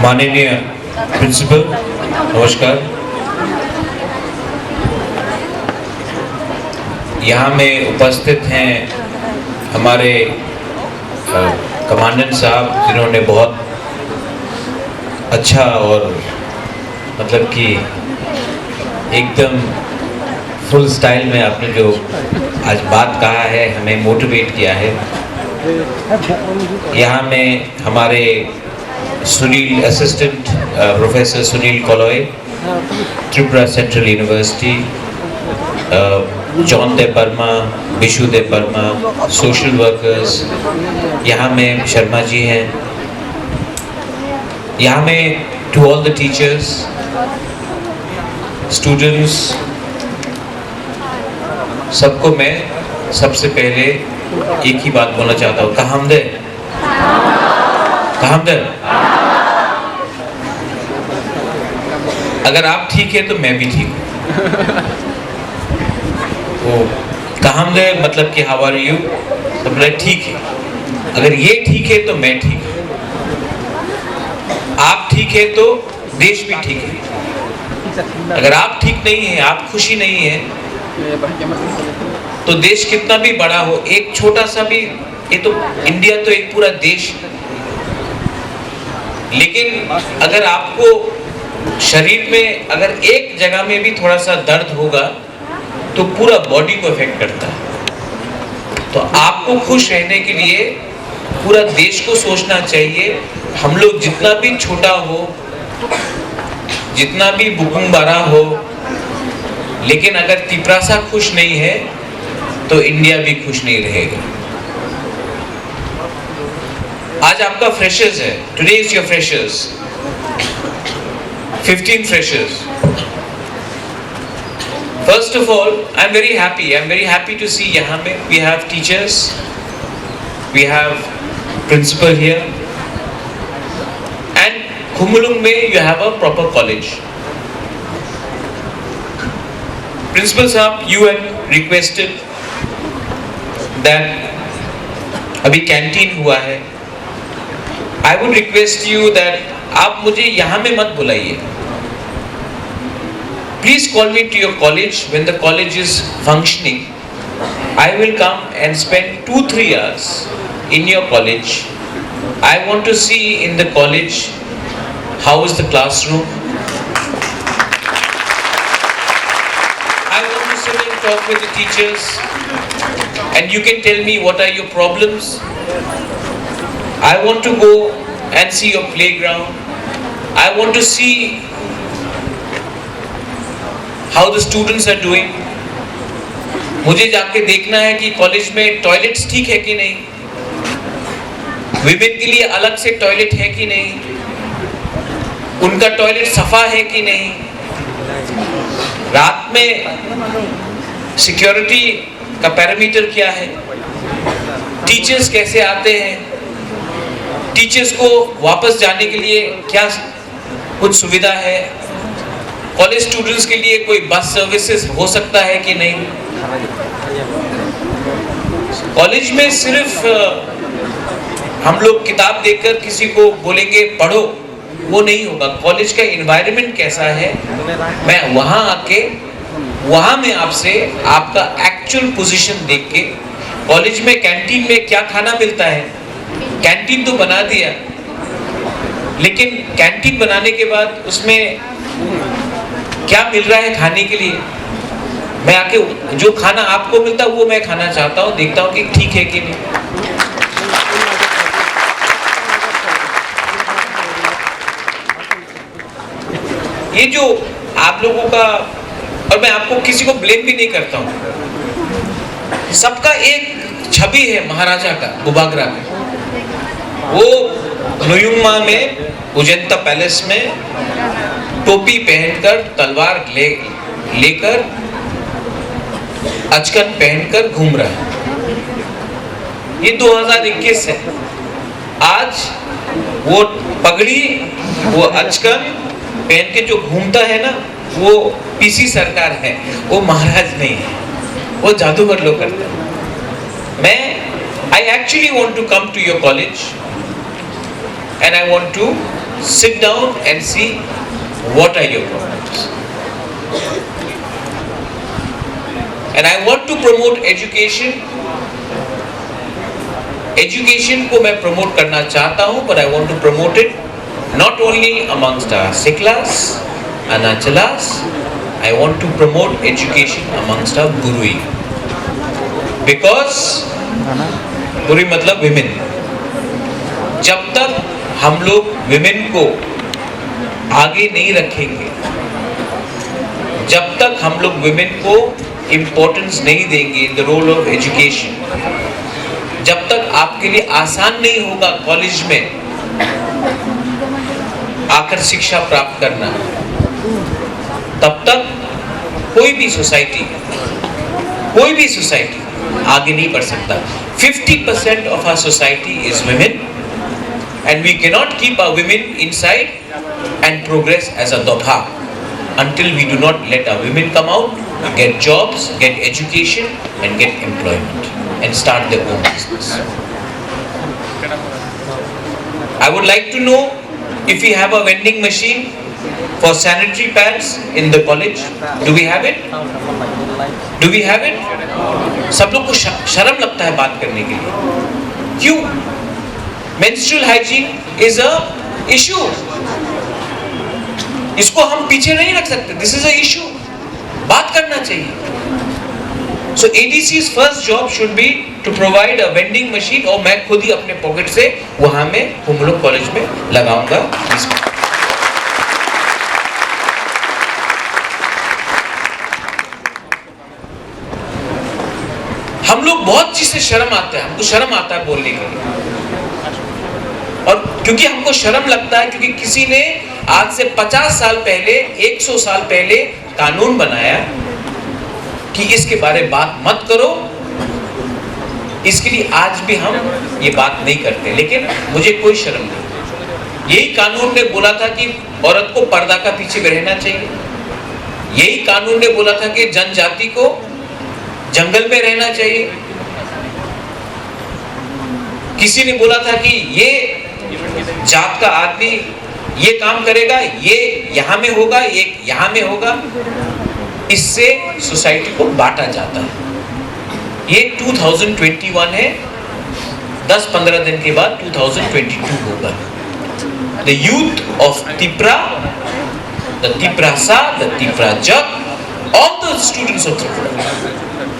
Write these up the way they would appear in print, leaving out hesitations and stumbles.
माननीय प्रिंसिपल, नमस्कार। यहाँ में उपस्थित हैं हमारे कमांडेंट साहब, जिन्होंने बहुत अच्छा और मतलब कि एकदम फुल स्टाइल में आपने जो आज बात कहा है, हमें मोटिवेट किया है। यहाँ में हमारे Sunil assistant professor Sunil Koloy, Tripura central university, John Debbarma, Bishu Debbarma, social workers, यहाँ में शर्मा जी हैं। यहाँ में to all the teachers, students, सबको मैं सबसे पहले एक ही बात बोलना चाहता हूँ, कहामदे कहामदे। अगर आप ठीक है तो मैं भी ठीक हूँ। वो कहामदे मतलब कि हाउ आर यू, तो बोला ठीक है। अगर ये ठीक है तो मैं ठीक हूँ, आप ठीक है तो देश भी ठीक है। अगर आप ठीक नहीं है, आप खुशी नहीं है, तो देश कितना भी बड़ा हो, एक छोटा सा भी, ये तो इंडिया तो एक पूरा देश है, लेकिन अगर आपको शरीर में अगर एक जगह में भी थोड़ा सा दर्द होगा तो पूरा बॉडी को इफेक्ट करता है। तो आपको खुश रहने के लिए पूरा देश को सोचना चाहिए। हम लोग जितना भी छोटा हो, जितना भी बुकुंबारा हो, लेकिन अगर तिपरासा खुश नहीं है तो इंडिया भी खुश नहीं रहेगा। आज आपका फ्रेशर्स है, today is your freshers, 15 freshers. First of all, I'm very happy to see यहाँ में we have teachers, we have principal here, and Khumulung में you have a proper college. Principal साहब, you had requested that अभी canteen हुआ है, I would request you that आप मुझे यहाँ में मत बुलाइए। Please call me to your college when the college is functioning. I will come and spend 2-3 hours in your college. I want to see in the college how is the classroom. I want to sit and talk with the teachers, and you can tell me what are your problems. I want to go and see your playground. I want to see how the students are doing. मुझे जाके देखना है कि college में toilets ठीक है कि नहीं, विमेन के लिए अलग से टॉयलेट है कि नहीं, उनका टॉयलेट सफा है कि नहीं, रात में सिक्योरिटी का पैरामीटर क्या है, टीचर्स कैसे आते हैं, टीचर्स को वापस जाने के लिए क्या कुछ सुविधा है, कॉलेज स्टूडेंट्स के लिए कोई बस सर्विसेज हो सकता है कि नहीं। कॉलेज में सिर्फ हम लोग किताब देखकर किसी को बोलेंगे पढ़ो, वो नहीं होगा। कॉलेज का एनवायरनमेंट कैसा है, मैं वहाँ आके वहाँ में आपसे आपका एक्चुअल पोजीशन देख के, कॉलेज में कैंटीन में क्या खाना मिलता है, कैंटीन तो बना दिया, लेकिन कैंटीन बनाने के बाद उसमें क्या मिल रहा है खाने के लिए, मैं आके जो खाना आपको मिलता है वो मैं खाना चाहता हूँ, देखता हूँ कि ठीक है कि नहीं। ये जो आप लोगों का, और मैं आपको किसी को ब्लेम भी नहीं करता हूँ, सबका एक छवि है महाराजा का, बुबागरा का। वो नुयुमा में उजंता पैलेस में टोपी पहनकर, तलवार लेकर, अचकन पहनकर घूम रहा है। ये 2021 है। आज वो पगड़ी, वो अचकन पहन के जो घूमता है ना, वो पीसी सरकार है, वो महाराज नहीं है, वो जादूगर लोग करते हैं। मैं I actually want to come to your college and I want to sit down and see what are your problems. And I want to promote education. Education को मैं promote करना चाहता हूँ, but I want to promote it not only amongst our Siklas and our Chalas. I want to promote education amongst our Gurui. Because Gurui मतलब women. जब तक हम लोग women को आगे नहीं रखेंगे, जब तक हम लोग women को importance नहीं देंगे in the role of education, जब तक आपके लिए आसान नहीं होगा कॉलेज में आकर शिक्षा प्राप्त करना, तब तक कोई भी सोसाइटी आगे नहीं बढ़ सकता. 50% of our society is women, and we cannot keep our women inside and progress as a dobha until we do not let our women come out, get jobs, get education, and get employment, and start their own business. I would like to know if we have a vending machine for sanitary pads in the college. Do we have it? Do we have it? सब लोग को शर्म लगता है बात करने के लिए. क्यों? Menstrual hygiene is a issue. इसको हम पीछे नहीं रख सकते. This is a issue. बात करना चाहिए. So ADC's first job should be to provide a vending machine, और मैं खुद ही अपने पॉकेट से वहां में हम लोग कॉलेज में लगाऊंगा. हम लोग बहुत चीज से शर्म आता है, हमको शर्म आता है बोलने के लिए, और क्योंकि हमको शर्म लगता है क्योंकि किसी ने आज से 50 साल पहले, 100 साल पहले कानून बनाया कि इसके बारे में बात मत करो. इसके लिए आज भी हम ये बात नहीं करते, लेकिन मुझे कोई शर्म नहीं. यही कानून ने बोला था कि औरत को पर्दा का पीछे रहना चाहिए. यही कानून ने बोला था कि जनजाति को जंगल में रहना चाहिए. किसी ने बोला था कि ये जात का आदमी ये काम करेगा, ये यहां में होगा, ये यहां में होगा. इससे सोसाइटी को बांटा जाता है. ये 2021 है, 10-15 दिन के बाद 2022 होगा. The youth of Tipra, the Tiprasa, the Tiprajak, all the students of Tripura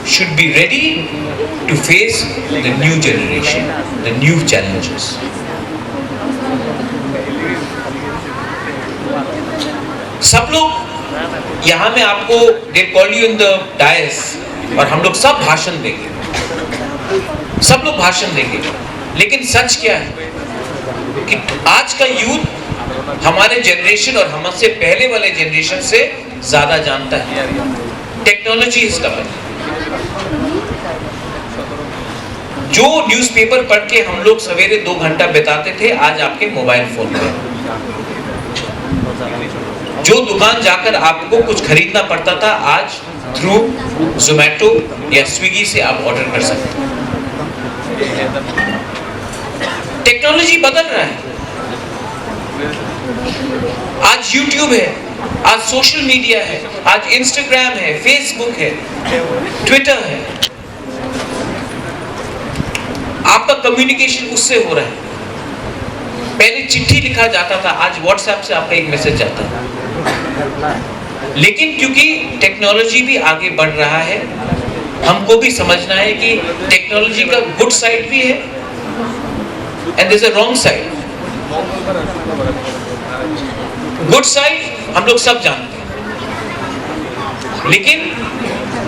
should be ready to face the new generation, the new challenges. सब लोग यहाँ में आपको they call you in the dais, और हम लोग सब भाषण देंगे, सब लोग भाषण देंगे. लेकिन सच क्या है कि आज का यूथ हमारे जनरेशन और हमसे पहले वाले जनरेशन से ज्यादा जानता है. Technology is double. जो न्यूज़पेपर पढ़ के हम लोग सवेरे 2 घंटा बिताते थे, आज आपके मोबाइल फोन में. जो दुकान जाकर आपको कुछ खरीदना पड़ता था, आज थ्रू जोमेटो या स्विगी से आप ऑर्डर कर सकते हैं. टेक्नोलॉजी बदल रहा है. आज यूट्यूब है, आज सोशल मीडिया है, आज इंस्टाग्राम है, फेसबुक है, ट्विटर है. आपका कम्युनिकेशन उससे हो रहा है. पहले चिट्ठी लिखा जाता था, आज व्हाट्सएप से आपका एक मैसेज जाता है. लेकिन क्योंकि टेक्नोलॉजी भी आगे बढ़ रहा है, हमको भी समझना है कि टेक्नोलॉजी का गुड साइड भी है and there is a wrong side. Good side हम लोग सब जानते हैं, लेकिन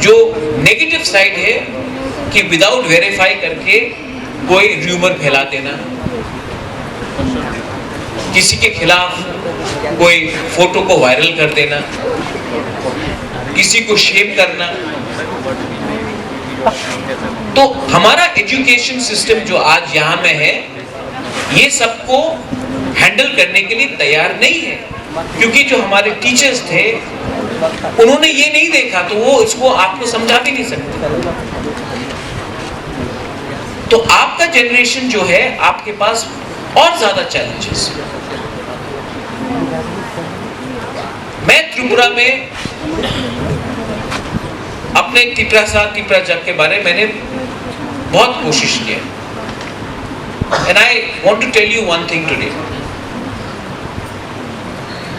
जो नेगेटिव साइड है कि विदाउट वेरीफाई करके कोई र्यूमर फैला देना, किसी के खिलाफ कोई फोटो को वायरल कर देना, किसी को शेम करना. तो हमारा एजुकेशन सिस्टम जो आज यहाँ में है, ये सबको हैंडल करने के लिए तैयार नहीं है. क्योंकि जो हमारे टीचर्स थे, उन्होंने ये नहीं देखा, तो वो इसको आपको समझा भी नहीं सकते. तो आपका जनरेशन जो है, आपके पास और ज्यादा चैलेंजेस. मैं त्रिपुरा में अपने तिपरा जग के बारे में मैंने बहुत कोशिश किया। And I want to tell you one thing today.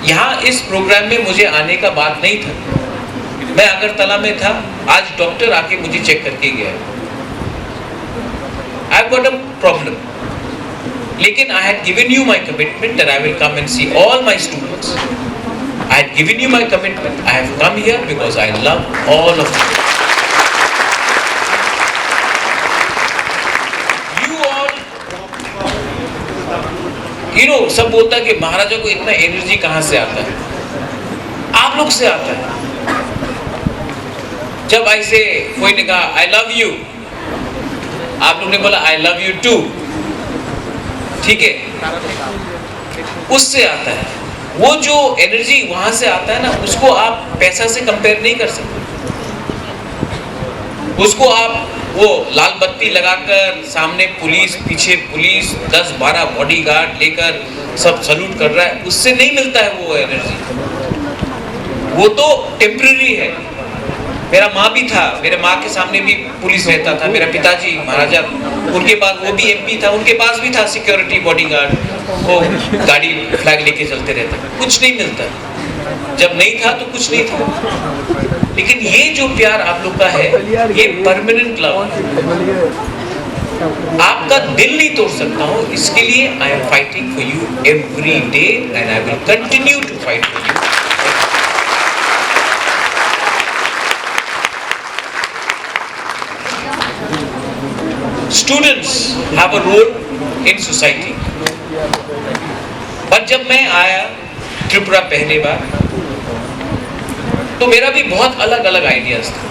यहाँ इस प्रोग्राम में मुझे आने का बात नहीं था। मैं अगरतला में था, आज डॉक्टर आके मुझे चेक करके गया। I have got a problem, लेकिन I had given you my commitment that I will come and see all my students. I had given you my commitment. I have come here because I love all of you. You all, सब बोलता है कि महाराजा को इतना energy कहाँ से आता है? आप लोग से आता है। जब ऐसे कोई ने कहा I love you, आप लोग ने बोला I love you too, ठीक है, उससे आता है। वो जो एनर्जी वहां से आता है ना, उसको आप पैसा से कंपेयर नहीं कर सकते। उसको आप वो लाल बत्ती लगाकर सामने पुलिस, पीछे पुलिस, 10-12 बॉडीगार्ड लेकर सब सल्यूट कर रहा है, उससे नहीं मिलता है वो एनर्जी। वो तो टेम्पररी है। मेरा माँ भी था, मेरे माँ के सामने भी पुलिस रहता था। मेरा पिताजी महाराजा, उनके पास, वो भी एमपी था, उनके पास भी था सिक्योरिटी बॉडीगार्ड, वो गाड़ी फ्लैग लेके चलते रहते। कुछ नहीं मिलता। जब नहीं था तो कुछ नहीं था। लेकिन ये जो प्यार आप लोग का है, ये परमानेंट लव है। आपका दिल नहीं तोड़ सकता हूँ, इसके लिए I am fighting for you every day and I will continue to fight for you. Students have a role in society. पर जब मैं आया त्रिपुरा पहली बार, तो मेरा भी बहुत अलग अलग आइडियाज था।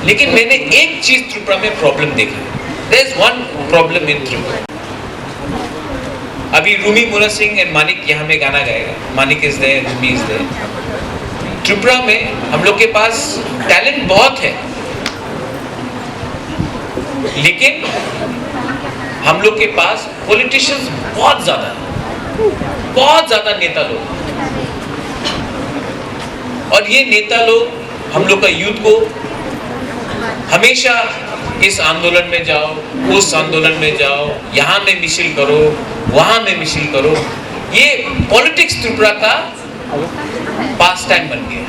लेकिन मैंने एक चीज त्रिपुरा में प्रॉब्लम देखा। There is one problem in Tripura. अभी रूमी मुला सिंह एंड मानिक यहाँ में गाना गाएगा। Manik is there, Rumi is there. Tripura में हम लोग के पास टैलेंट बहुत है, लेकिन हम लोग के पास पॉलिटिशियंस बहुत ज्यादा नेता लोग। और ये नेता लोग हम लोग का यूथ को हमेशा इस आंदोलन में जाओ, उस आंदोलन में जाओ, यहाँ में मिছিল करो, वहां में मिছিল करो। ये पॉलिटिक्स त्रिपुरा का पास टाइम बन गया।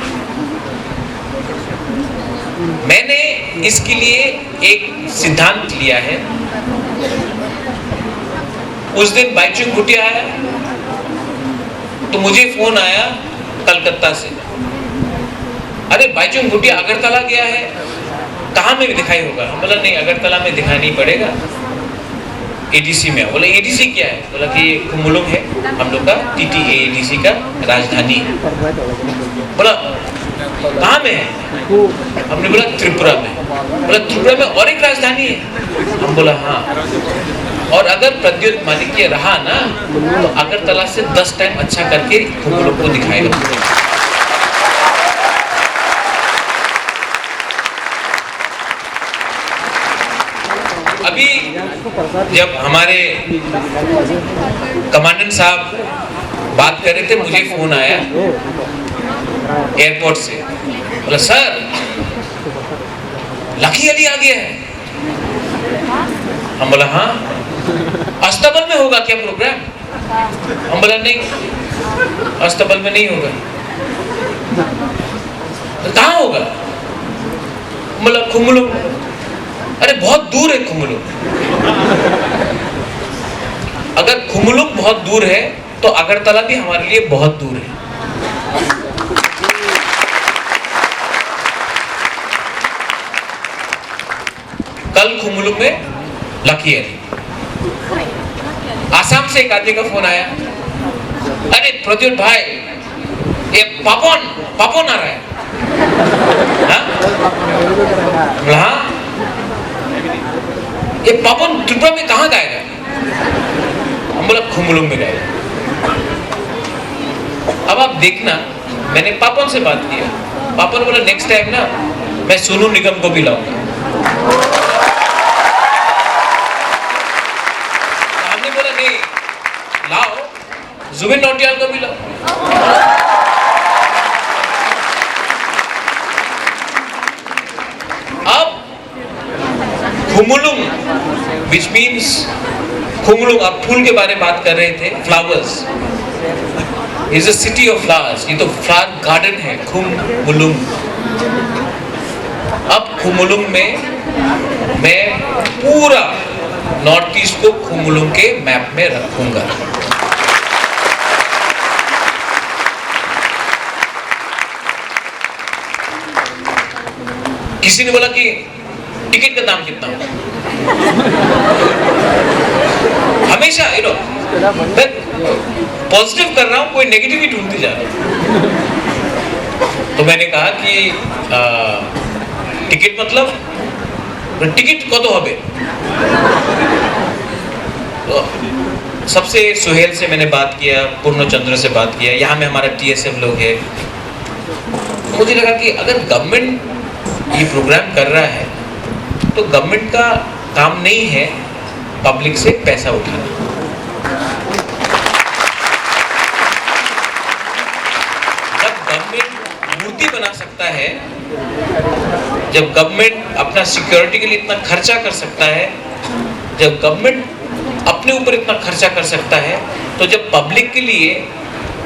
मैंने इसके लिए एक सिद्धांत लिया है। उस दिन बाइचुंग भूटिया आया तो मुझे फोन आया कलकत्ता से, अरे बाइचुंग भूटिया अगरतला गया है, कहाँ में भी दिखाई होगा? हम बोला नहीं, अगरतला में दिखाई नहीं पड़ेगा, एडीसी में। बोला एडीसी क्या है? बोला कि कुमुलुंग है हम लोग का, टीटीए एडीसी का राजधानी। बोला कहाँ में है? हमने बोला त्रिपुरा में। बोला त्रिपुरा में और एक राजधानी है? हम बोला हाँ। और अगर प्रद्युत मानिक्य रहा ना, तो अगरतला से 10 टाइम अच्छा करके कुमुलुंग को दिखाएगा। अभी जब हमारे कमांडेंट साहब बात कर रहे थे, मुझे फोन आया एयरपोर्ट से। बोला सर लकी अली आ गया है। हम बोला हाँ। अस्तबल में होगा क्या प्रोग्राम? हम बोला नहीं, अस्तबल में नहीं होगा। तो कहाँ होगा? बोला कुमुलुंग। अरे बहुत दूर है कुमुलुंग। अगर कुमुलुंग बहुत दूर है तो अगरतला भी हमारे लिए बहुत दूर है। कल कुमुलुंग में लकी अली। आसाम से एक आदमी का फोन आया, अरे प्रद्युत भाई ये पापोन आ रहा है। हाँ? ये पापोन त्रिपुरा में कहाँ गाएगा? हम बोला कुमुलुंग में गाएगा। अब आप देखना, मैंने पापोन से बात किया। पापोन बोला नेक्स्ट टाइम ना मैं सोनू निगम को भी लाऊंगा। हमने बोला नहीं लाओ, जुबिन नौटियाल को भी लाओ। अब खुमुलुंग, which means खुमुलुंग, आप फूल के बारे में बात कर रहे थे, flowers, is a city of flowers, ये तो फ्लावर गार्डन है खुमुलुंग। अब खुमुलुंग में मैं पूरा नॉर्थ ईस्ट को खुमुलुंग के मैप में रखूंगा। किसी ने बोला कि टिकट का दाम कितना होगा? हमेशा मैं पॉजिटिव कर रहा हूं, कोई नेगेटिव ढूंढते जा रहा हूं। तो मैंने कहा कि टिकट मतलब टिकट कत হবে? तो सबसे सुहेल से मैंने बात किया, पूर्णचंद्र से बात किया, यहाँ में हमारा TSM लोग है। मुझे लगा कि अगर गवर्नमेंट ये प्रोग्राम कर रहा है तो गवर्नमेंट का काम नहीं है पब्लिक से पैसा उठाना। जब गवर्नमेंट मूर्ति बना सकता है, जब गवर्नमेंट अपना सिक्योरिटी के लिए इतना खर्चा कर सकता है, जब गवर्नमेंट अपने ऊपर इतना खर्चा कर सकता है, तो जब पब्लिक के लिए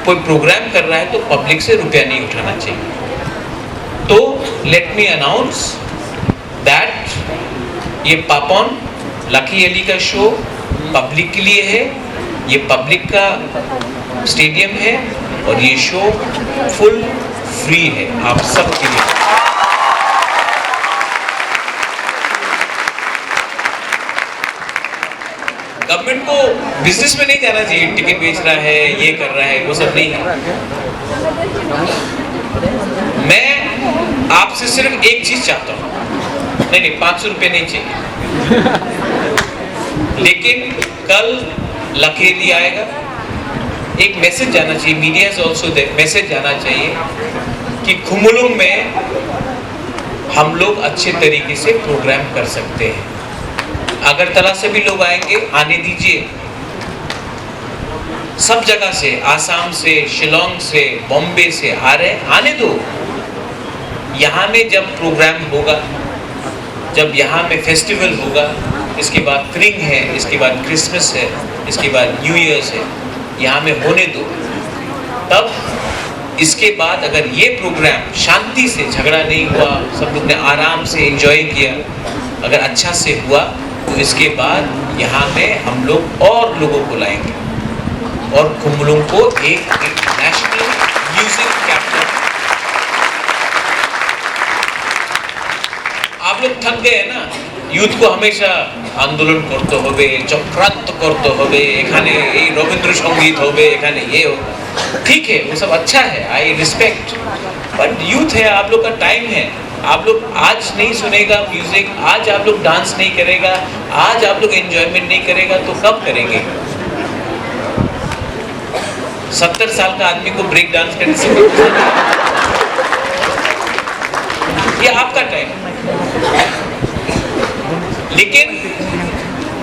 कोई प्रोग्राम कर रहा है तो पब्लिक से रुपया नहीं उठाना चाहिए। तो लेट मी अनाउंस दैट ये पापन लकी अली का शो पब्लिक के लिए है, ये पब्लिक का स्टेडियम है और ये शो फुल फ्री है आप सब के लिए। गवर्नमेंट को बिजनेस में नहीं जाना चाहिए, टिकट बेच रहा है, ये कर रहा है, वो सब नहीं है। मैं आपसे सिर्फ एक चीज चाहता हूं, नहीं 500 रुपए नहीं चाहिए, लेकिन कल लखेली आएगा, एक मैसेज जाना चाहिए, मीडिया इज ऑल्सो मैसेज जाना चाहिए कि खुमुलुंग में हम लोग अच्छे तरीके से प्रोग्राम कर सकते हैं। अगरतला से भी लोग आएंगे, आने दीजिए, सब जगह से, आसाम से, शिलोंग से, बॉम्बे से आ रहे हैं, आने दो। यहाँ में जब प्रोग्राम होगा, जब यहाँ में फेस्टिवल होगा, इसके बाद क्रिंग है, इसके बाद क्रिसमस है, इसके बाद न्यू ईयर्स है, यहाँ में होने दो। तब इसके बाद अगर ये प्रोग्राम शांति से, झगड़ा नहीं हुआ, सब लोग ने आराम से एंजॉय किया, अगर अच्छा से हुआ, तो इसके बाद यहाँ में हम लोग और लोगों को लाएंगे और खुमुलुंग को एक नेशनल म्यूजिक कैपिटल। आप लोग थक गए हैं ना, यूथ को हमेशा आंदोलन करते होबे, चक्रांत करते होबे, एखाने ये रविंद्र संगीत होबे, एखाने ये हो, ठीक है, वो सब अच्छा है, आई रिस्पेक्ट, बट यूथ है, आप लोग का टाइम है, आप लोग आज नहीं सुनेगा म्यूजिक, आज आप लोग डांस नहीं करेगा, आज आप लोग एंजॉयमेंट नहीं करेगा, तो कब करेंगे? 70 साल का आदमी को ब्रेक डांस करने से ये आपका टाइम। लेकिन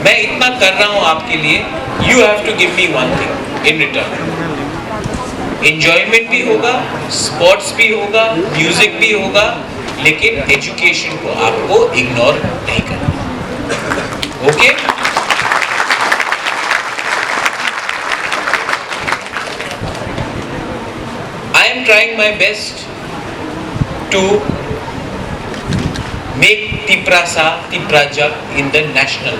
मैं इतना कर रहा हूं आपके लिए, you have to give me one thing in return. Enjoyment भी होगा, स्पोर्ट्स भी होगा, म्यूजिक भी होगा, लेकिन एजुकेशन को आपको इग्नोर नहीं करना। Okay? I am trying my best to make Tiprajak in the national.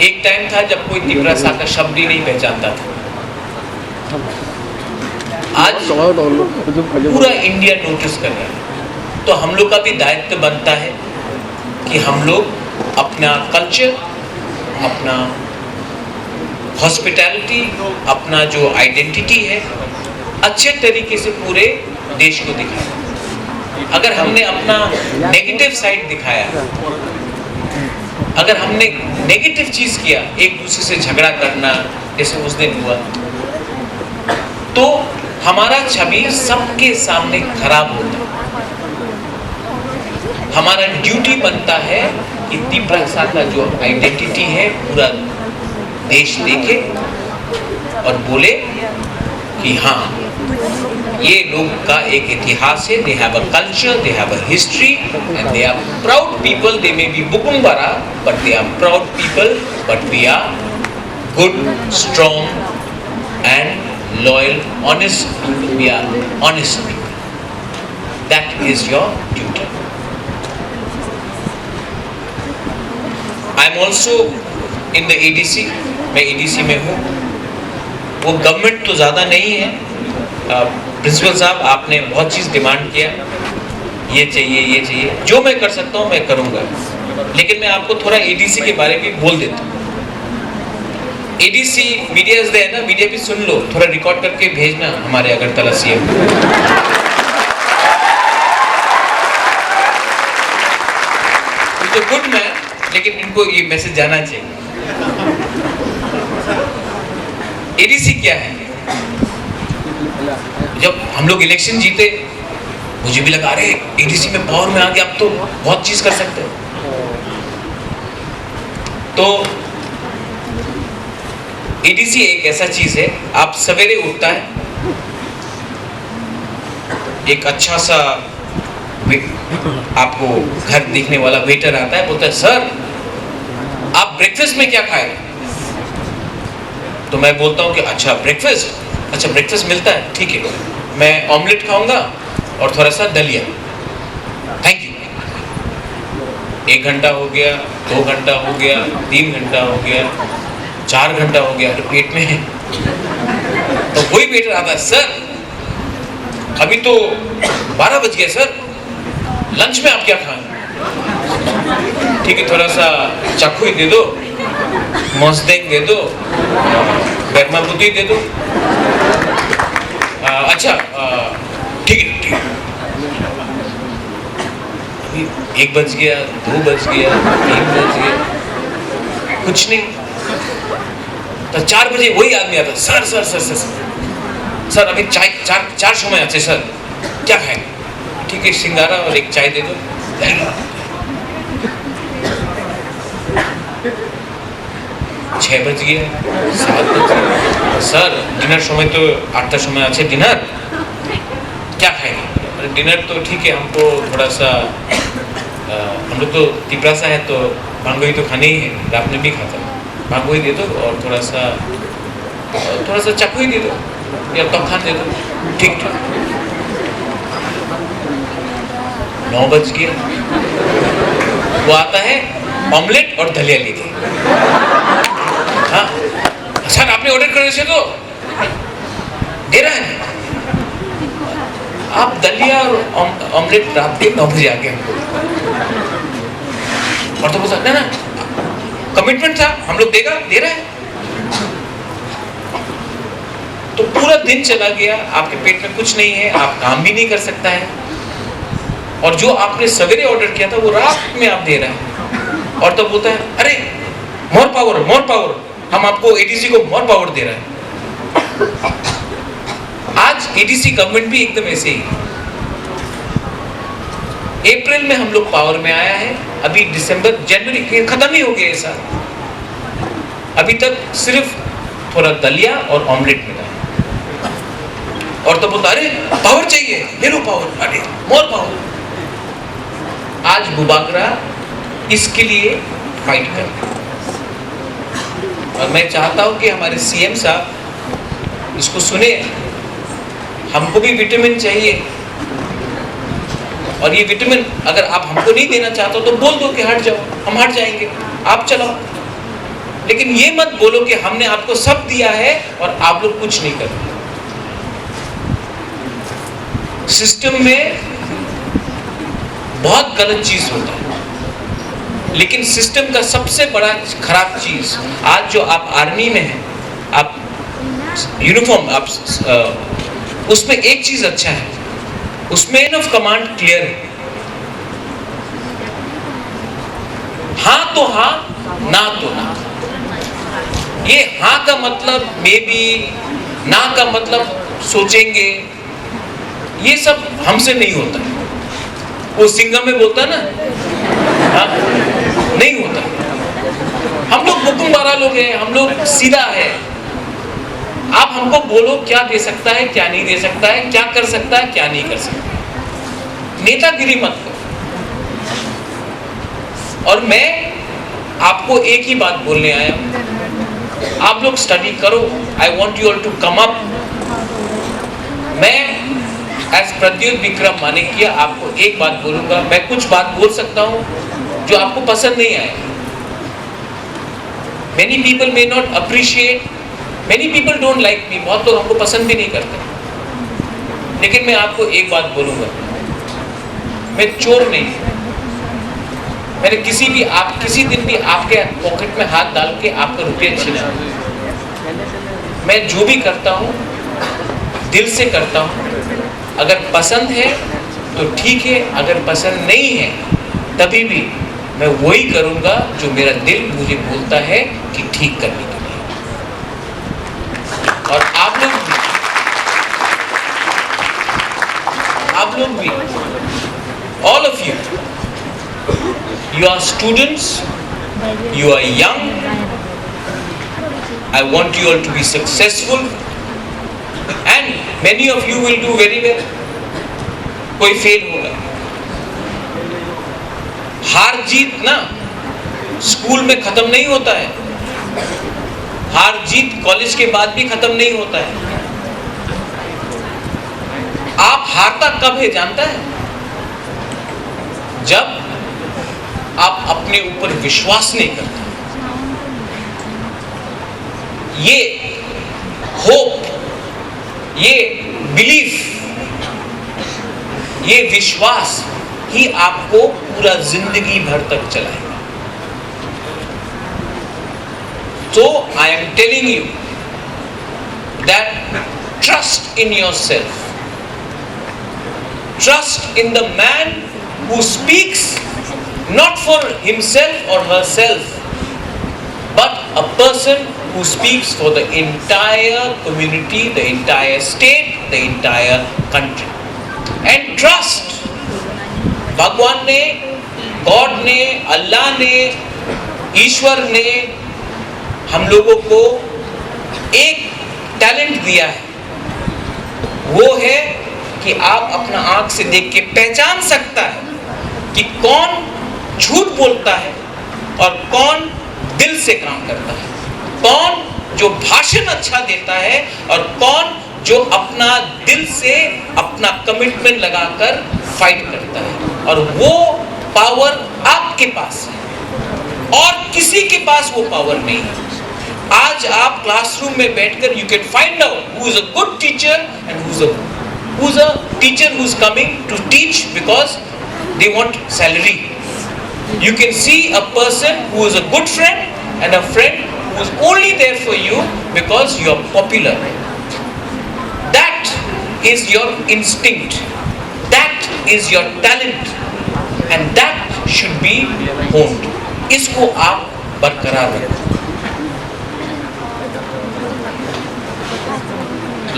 एक टाइम था जब कोई तिप्रासा का शब्द ही नहीं पहचानता था। आज पूरा इंडिया नोटिस कर रहा है, तो हम लोग का भी दायित्व बनता है कि हम लोग अपना कल्चर, अपना हॉस्पिटैलिटी, अपना जो आइडेंटिटी है, अच्छे तरीके से पूरे देश को दिखाएं। अगर हमने अपना नेगेटिव साइड दिखाया, अगर हमने नेगेटिव चीज किया, एक दूसरे से झगड़ा करना, जैसे उस दिन हुआ, तो हमारा छवि सबके सामने खराब होता है। हमारा ड्यूटी बनता है कि तिप्रासा का जो आइडेंटिटी है पूरा देश देखे, और बोले कि हाँ, ये लोग का एक इतिहास है, they have a culture, they have a history, and they are proud people. They may be Bukumbara, but they are proud people. But we are good, strong, and loyal, honest people. We are honest people. That is your duty. I am also in the ADC. मैं ADC में हूँ. वो government तो ज़्यादा नहीं है. Principal साहब, आपने बहुत चीज़ डिमांड किया, ये चाहिए, जो मैं कर सकता हूँ मैं करूँगा. लेकिन मैं आपको थोड़ा ADC के बारे में बोल देता हूँ. ADC मीडिया है ना, मीडिया भी सुन लो, थोड़ा रिकॉर्ड करके भेजना हमारे अगरतला CM. तो गुड मैन, लेकिन इनको ये मैसेज जाना चाहिए. ADC क्या है? जब हम लोग इलेक्शन जीते, मुझे भी लगा अरे ADC में पावर में आ गया, अब तो बहुत चीज कर सकते हैं. तो ADC एक ऐसा चीज है, आप सवेरे उठता है, एक अच्छा सा आपको घर दिखने वाला वेटर आता है, बोलता है सर आप ब्रेकफास्ट में क्या खाए? तो मैं बोलता हूँ कि अच्छा ब्रेकफास्ट मिलता है, ठीक है, मैं ऑमलेट खाऊंगा और थोड़ा सा दलिया. Thank you. 1 घंटा हो गया, 2 घंटा हो गया, 3 घंटा हो गया, 4 घंटा हो गया, तो पेट में है. तो वही वेटर आता है, सर अभी तो 12 बज गए सर, लंच में आप क्या खाएं? ठीक है, थोड़ा सा चाकू दे दो, मोस्देंग दे दो, गर्मा बुद्धि दे दो. अच्छा ठीक है. अभी 1 बज गया, 2 बज गया, 3 बज गया, कुछ नहीं. तो 4 बजे वही आदमी आता, सर अभी चार समय आते सर, क्या खाएंगे? ठीक है, सिंगारा और एक चाय दे दो. 6 बज गया, 7 बज गया, सर डिनर समय तो 8टा समय आछे, डिनर क्या खाएंगे? अरे डिनर तो ठीक है, हमको थोड़ा सा हम लोग तो तिपरासा है तो भांगोई तो खाने ही है, रात में भी खाता है, भांगोई दे दो और थोड़ा सा चाकू ही दे दो या तोखान दे दो. ठीक. 9 बज गया, वो आता है ऑमलेट और दलिया लेके. हाँ सर आपने ऑर्डर करने से तो दे रहा है, आप दलिया और ऑमलेट रात के 9 बजे आ गए हमको. और तो बोलता ना कमिटमेंट था, हम लोग दे रहा है. तो पूरा दिन चला गया, आपके पेट में कुछ नहीं है, आप काम भी नहीं कर सकता है, और जो आपने सवेरे ऑर्डर किया था वो रात में आप दे रहे हैं. और तब बोलता है अरे मोर पावर, हम आपको ADC को मोर पावर दे रहे हैं. आज ADC गवर्नमेंट भी एकदम ऐसे ही. अप्रैल में हम लोग पावर में आया है, अभी जनवरी खत्म ही हो गया ऐसा. अभी तक सिर्फ थोड़ा दलिया और ऑमलेट मिला है. और तो बोलता अरे पावर चाहिए, ले लो पावर, अरे मोर पावर. आज बुबागरा इसके लिए फाइट कर रहे हैं. और मैं चाहता हूं कि हमारे CM साहब इसको सुने. हमको भी विटामिन चाहिए, और ये विटामिन अगर आप हमको नहीं देना चाहते हो तो बोल दो कि हट जाओ, हम हट जाएंगे, आप चलाओ. लेकिन ये मत बोलो कि हमने आपको सब दिया है और आप लोग कुछ नहीं करते. सिस्टम में बहुत गलत चीज होता है, लेकिन सिस्टम का सबसे बड़ा खराब चीज, आज जो आप आर्मी में हैं, आप यूनिफॉर्म, आप उसमें एक चीज अच्छा है, उसमें चेन ऑफ कमांड क्लियर है. हाँ तो हाँ, ना तो ना. ये हाँ का मतलब मे बी, ना का मतलब सोचेंगे, ये सब हमसे नहीं होता. वो सिंगम में बोलता ना, हाँ नहीं होता. हम लोग बुकुम बारा लोग हैं, हम लोग सीधा है. आप हमको बोलो क्या दे सकता है, क्या नहीं दे सकता है, क्या कर सकता है, क्या नहीं कर सकता। नेतागिरी मत करो। और मैं आपको एक ही बात बोलने आया हूं, आप लोग स्टडी करो। I want you all to come up. मैं एज प्रद्युत विक्रम मानिकिया आपको एक बात बोलूंगा, मैं कुछ बात बोल सकता हूं जो आपको पसंद नहीं आए। Many people may not appreciate, many people don't like me, बहुत लोग हमको पसंद भी नहीं करते। लेकिन मैं आपको एक बात बोलूंगा, मैं चोर नहीं। मैंने किसी दिन भी आपके पॉकेट में हाथ डाल के आपका रुपया छीना। मैं जो भी करता हूँ दिल से करता हूँ। अगर पसंद है तो ठीक है, अगर पसंद नहीं है तभी भी मैं वही करूंगा जो मेरा दिल मुझे बोलता है कि ठीक करने के लिए। और आप लोग भी all of you are students, you are young. I want you all to be successful and many of you will do very well. कोई फेल होगा। हार जीत ना स्कूल में खत्म नहीं होता है, हार जीत कॉलेज के बाद भी खत्म नहीं होता है। आप हारता कब है जानता है? जब आप अपने ऊपर विश्वास नहीं करते। ये होप, ये बिलीफ, ये विश्वास ही आपको पूरा जिंदगी भर तक चलाएगा। So I am telling you that trust in yourself, trust in the man who speaks not for himself or herself, but a person who speaks for the entire community, the entire state, the entire country. And trust, भगवान ने, God ने, अल्लाह ने, ईश्वर ने हम लोगों को एक talent दिया है। वो है कि आप अपना आंख से देख के पहचान सकता है कि कौन झूठ बोलता है और कौन दिल से काम करता है, कौन जो भाषण अच्छा देता है और कौन जो अपना दिल से अपना कमिटमेंट लगाकर फाइट करता है। और वो पावर आपके पास है और किसी के पास वो पावर नहीं है। आज आप क्लासरूम में बैठकर you can find out who is a good teacher and who is a teacher who is coming to teach because they want salary. You can see a person who is a good friend and a friend who is only there for you because you are popular. That is your instinct. That is your talent. And that should be honed. इसको आप बरकरार रखें।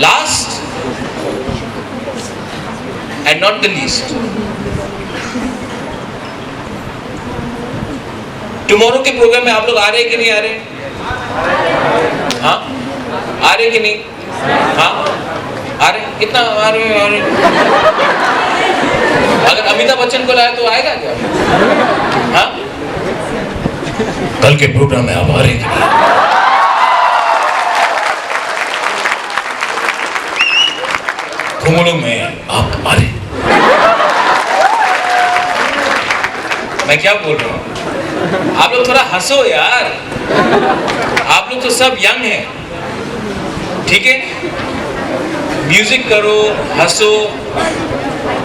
Last and not the least, tomorrow के programme में आप लोग आ रहे हैं कि नहीं आ रहे? हाँ, आ रहे कि नहीं? हाँ, आ रहे? कितना आ रहे? अगर अमिताभ बच्चन को लाया तो आएगा क्या? हाँ, कल के प्रोग्राम में आप आ रहे हैं कि नहीं? टुमारो में आप आ रहे? मैं क्या बोल रहा हूँ? आप लोग थोड़ा हंसो यार, आप लोग तो सब यंग हैं, ठीक है? म्यूजिक करो, हंसो।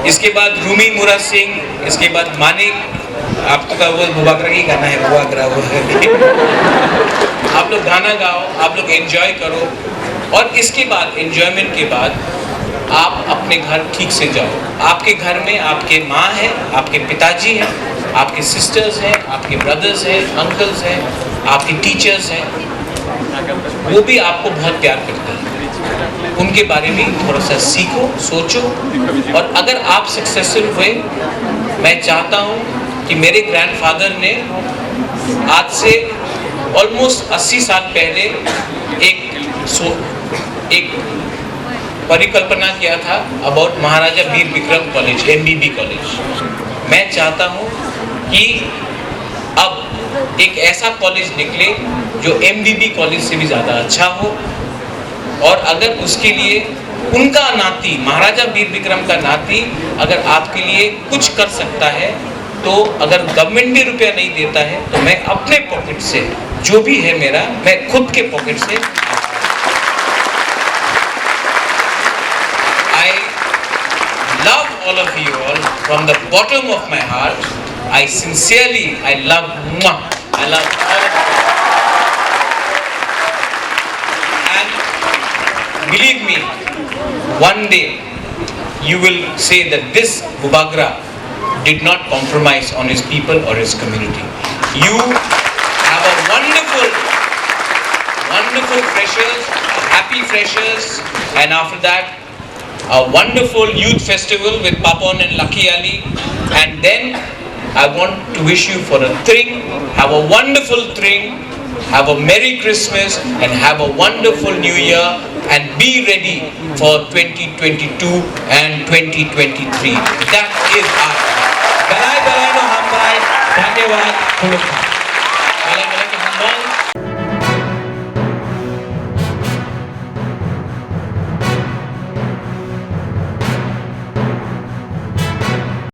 इसके बाद रूमी मुरा सिंह, इसके बाद मानिक, आपका तो वो बुबाकरा की गाना है, बुबाकरा वो आप लोग गाना गाओ, आप लोग एंजॉय करो। और इसके बाद एंजॉयमेंट के बाद आप अपने घर ठीक से जाओ। आपके घर में आपके माँ है, आपके पिताजी हैं, आपके सिस्टर्स हैं, आपके ब्रदर्स हैं, अंकल्स हैं, आपके टीचर्स हैं, वो भी आपको बहुत प्यार करते हैं। उनके बारे में थोड़ा सा सीखो, सोचो। और अगर आप सक्सेसफुल हुए, मैं चाहता हूँ कि मेरे ग्रैंडफादर ने आज से ऑलमोस्ट 80 साल पहले एक एक परिकल्पना किया था about Maharaja Bir Vikram college, MBB college. मैं चाहता हूँ कि अब एक ऐसा कॉलेज निकले जो MBB कॉलेज से भी ज़्यादा अच्छा हो, और अगर उसके लिए उनका नाती, महाराजा वीर विक्रम का नाती अगर आपके लिए कुछ कर सकता है, तो अगर गवर्नमेंट भी रुपया नहीं देता है तो मैं अपने पॉकेट से, जो भी है मेरा, मैं खुद के पॉकेट से, I love all of you all from the bottom of my heart. I sincerely, I love all of you. And believe me, one day you will say that this Bubagra did not compromise on his people or his community. You have a wonderful freshers, happy freshers, and after that a wonderful youth festival with Papon and Lucky Ali, and then I want to wish you for a thring, have a wonderful thring, have a Merry Christmas and have a wonderful New Year, and be ready for 2022 and 2023. That is our Balai Balai no Hambai. Dhanyawad.